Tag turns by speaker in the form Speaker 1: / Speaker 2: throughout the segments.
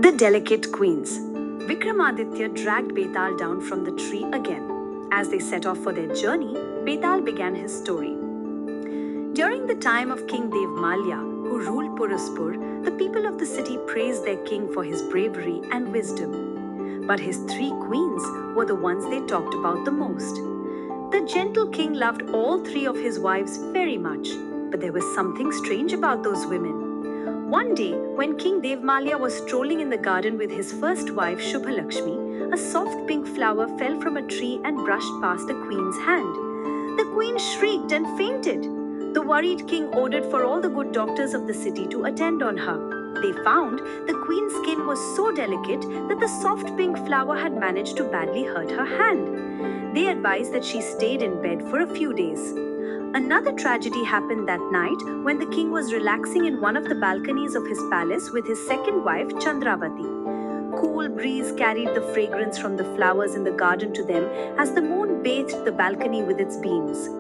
Speaker 1: The delicate queens. Vikramaditya dragged Betaal down from the tree again. As they set off for their journey, Betaal began his story. During the time of King Debmalya, who ruled Puraspur, the people of the city praised their king for his bravery and wisdom. But his three queens were the ones they talked about the most. The gentle king loved all three of his wives very much, but there was something strange about those women. One day, when King Debmalya was strolling in the garden with his first wife Shubhalakshmi, a soft pink flower fell from a tree and brushed past the queen's hand. The queen shrieked and fainted. The worried king ordered for all the good doctors of the city to attend on her. They found the queen's skin was so delicate that the soft pink flower had managed to badly hurt her hand. They advised that she stayed in bed for a few days. Another tragedy happened that night when the king was relaxing in one of the balconies of his palace with his second wife Chandravati. Cool breeze carried the fragrance from the flowers in the garden to them as the moon bathed the balcony with its beams.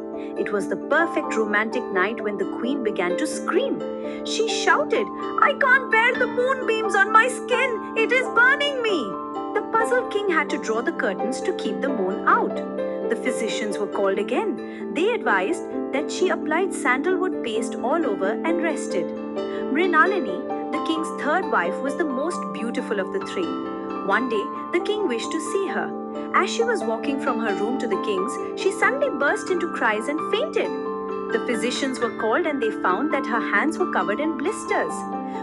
Speaker 1: It was the perfect romantic night when the queen began to scream. She shouted, "I can't bear the moonbeams on my skin! It is burning me!" The puzzled king had to draw the curtains to keep the moon out. The physicians were called again. They advised that she applied sandalwood paste all over and rested. Mrinalini, the king's third wife, was the most beautiful of the three. One day, the king wished to see her. As she was walking from her room to the king's, she suddenly burst into cries and fainted. The physicians were called and they found that her hands were covered in blisters.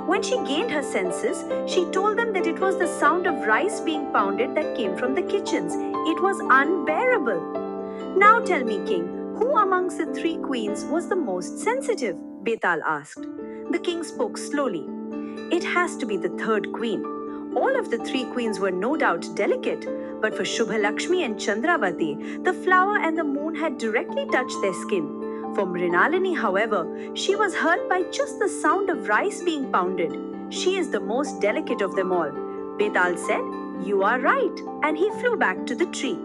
Speaker 1: When she gained her senses, she told them that it was the sound of rice being pounded that came from the kitchens. It was unbearable. "Now tell me, king, who amongst the three queens was the most sensitive?" Betaal asked. The king spoke slowly. "It has to be the third queen. All of the three queens were no doubt delicate, but for Shubhalakshmi and Chandravati, the flower and the moon had directly touched their skin. For Mrinalini, however, she was hurt by just the sound of rice being pounded. She is the most delicate of them all." Betaal said, "You are right," and he flew back to the tree.